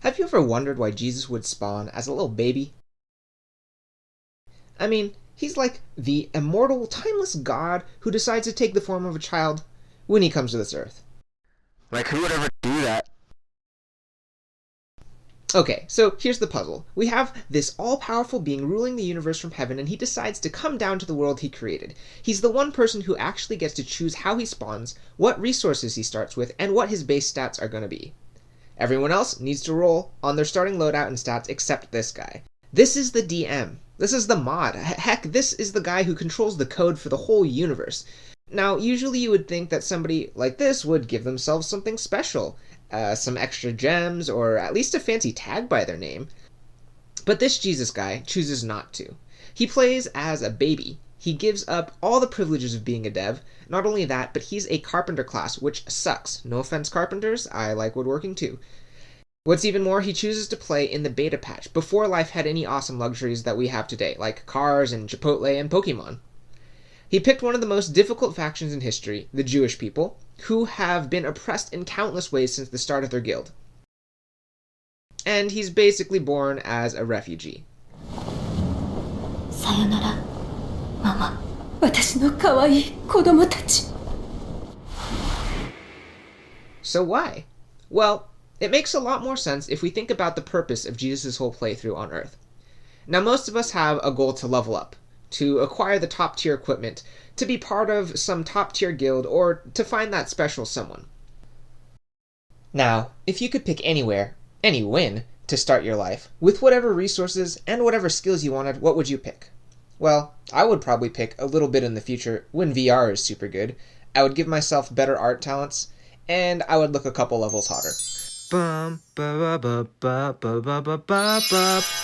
Have you ever wondered why Jesus would spawn as a little baby? I mean, he's like the immortal, timeless God who decides to take the form of a child when he comes to this earth. Like, who would ever do that? Okay, so here's the puzzle. We have this all-powerful being ruling the universe from heaven, and he decides to come down to the world he created. He's the one person who actually gets to choose how he spawns, what resources he starts with, and what his base stats are going to be. Everyone else needs to roll on their starting loadout and stats except this guy. This is the DM. This is the mod. Heck, this is the guy who controls the code for the whole universe. Now, usually you would think that somebody like this would give themselves something special. Some extra gems, or at least a fancy tag by their name. But this Jesus guy chooses not to. He plays as a baby. He gives up all the privileges of being a dev. Not only that, but he's a carpenter class, which sucks. No offense, carpenters, I like woodworking too. What's even more, he chooses to play in the beta patch, before life had any awesome luxuries that we have today, like cars and Chipotle and Pokemon. He picked one of the most difficult factions in history, the Jewish people, who have been oppressed in countless ways since the start of their guild. And he's basically born as a refugee. Sayonara, Mama. 私の可愛い子供たち. So why? Well, it makes a lot more sense if we think about the purpose of Jesus' whole playthrough on Earth. Now, most of us have a goal to level up, to acquire the top-tier equipment, to be part of some top-tier guild, or to find that special someone. Now, if you could pick anywhere, any win, to start your life, with whatever resources and whatever skills you wanted, what would you pick? Well, I would probably pick a little bit in the future, when VR is super good. I would give myself better art talents, and I would look a couple levels hotter.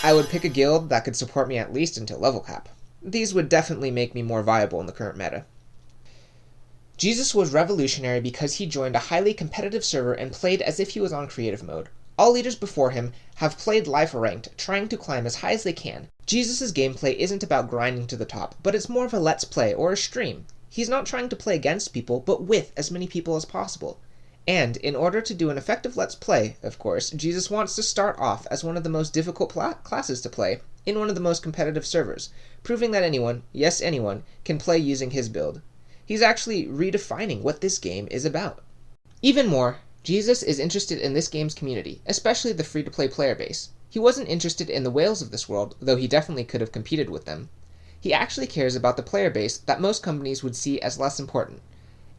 I would pick a guild that could support me at least until level cap. These would definitely make me more viable in the current meta. Jesus was revolutionary because he joined a highly competitive server and played as if he was on creative mode. All leaders before him have played life ranked, trying to climb as high as they can. Jesus' gameplay isn't about grinding to the top, but it's more of a let's play or a stream. He's not trying to play against people, but with as many people as possible. And in order to do an effective let's play, of course, Jesus wants to start off as one of the most difficult classes to play in one of the most competitive servers, proving that anyone, yes anyone, can play using his build. He's actually redefining what this game is about. Even more, Jesus is interested in this game's community, especially the free-to-play player base. He wasn't interested in the whales of this world, though he definitely could have competed with them. He actually cares about the player base that most companies would see as less important.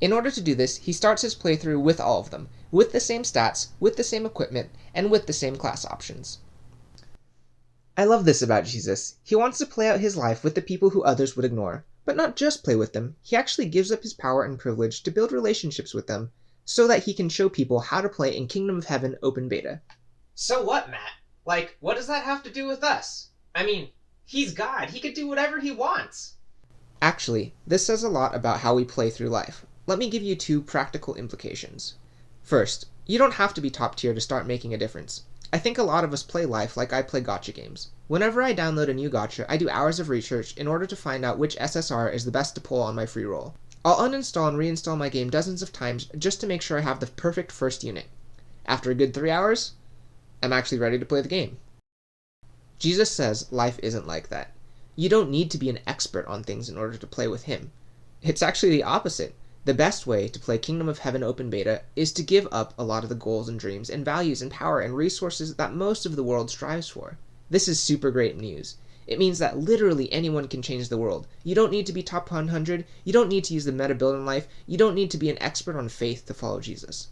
In order to do this, he starts his playthrough with all of them, with the same stats, with the same equipment, and with the same class options. I love this about Jesus. He wants to play out his life with the people who others would ignore. But not just play with them, he actually gives up his power and privilege to build relationships with them, so that he can show people how to play in Kingdom of Heaven open beta. So what, Matt? Like, what does that have to do with us? I mean, he's God. He could do whatever he wants. Actually, this says a lot about how we play through life. Let me give you 2 practical implications. First, you don't have to be top tier to start making a difference. I think a lot of us play life like I play gacha games. Whenever I download a new gacha, I do hours of research in order to find out which SSR is the best to pull on my free roll. I'll uninstall and reinstall my game dozens of times just to make sure I have the perfect first unit. After a good 3 hours, I'm actually ready to play the game. Jesus says life isn't like that. You don't need to be an expert on things in order to play with him. It's actually the opposite. The best way to play Kingdom of Heaven open beta is to give up a lot of the goals and dreams and values and power and resources that most of the world strives for. This is super great news. It means that literally anyone can change the world. You don't need to be top 100, you don't need to use the meta build in life, you don't need to be an expert on faith to follow Jesus.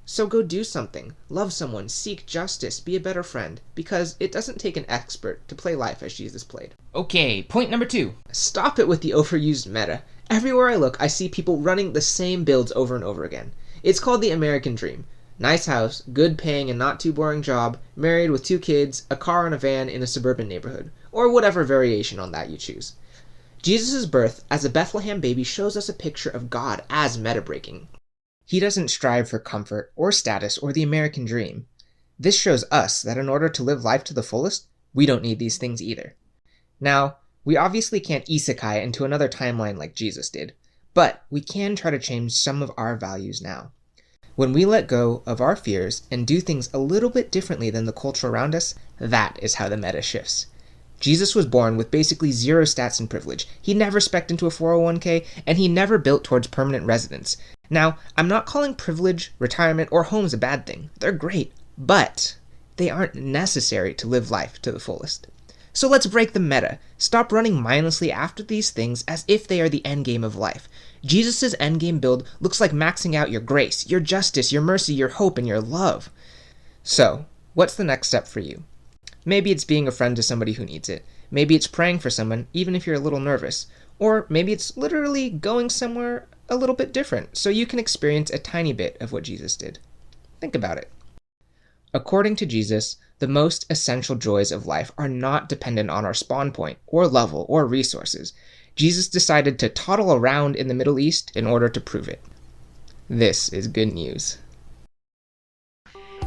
So go do something, love someone, seek justice, be a better friend, because it doesn't take an expert to play life as Jesus played. Okay, point number 2. Stop it with the overused meta. Everywhere I look, I see people running the same builds over and over again. It's called the American dream. Nice house, good paying and not too boring job, married with 2 kids, a car and a van in a suburban neighborhood, or whatever variation on that you choose. Jesus' birth as a Bethlehem baby shows us a picture of God as meta-breaking. He doesn't strive for comfort or status or the American dream. This shows us that in order to live life to the fullest, we don't need these things either. Now, we obviously can't isekai into another timeline like Jesus did, but we can try to change some of our values now. When we let go of our fears and do things a little bit differently than the culture around us, that is how the meta shifts. Jesus was born with basically zero stats and privilege. He never spec'd into a 401k, and he never built towards permanent residence. Now, I'm not calling privilege, retirement, or homes a bad thing. They're great, but they aren't necessary to live life to the fullest. So let's break the meta. Stop running mindlessly after these things as if they are the endgame of life. Jesus' endgame build looks like maxing out your grace, your justice, your mercy, your hope, and your love. So, what's the next step for you? Maybe it's being a friend to somebody who needs it. Maybe it's praying for someone, even if you're a little nervous. Or maybe it's literally going somewhere a little bit different, so you can experience a tiny bit of what Jesus did. Think about it. According to Jesus, the most essential joys of life are not dependent on our spawn point, or level, or resources. Jesus decided to toddle around in the Middle East in order to prove it. This is good news.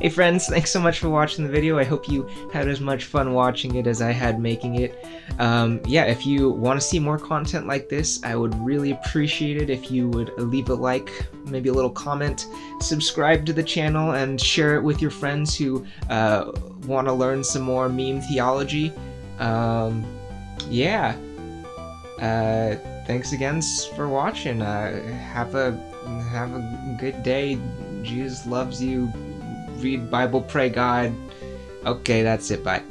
Hey friends, thanks so much for watching the video. I hope you had as much fun watching it as I had making it. If you want to see more content like this, I would really appreciate it if you would leave a like, maybe a little comment, subscribe to the channel, and share it with your friends who want to learn some more meme theology. Thanks again for watching. Have a good day. Jesus loves you. Read Bible, pray God. Okay, that's it. Bye.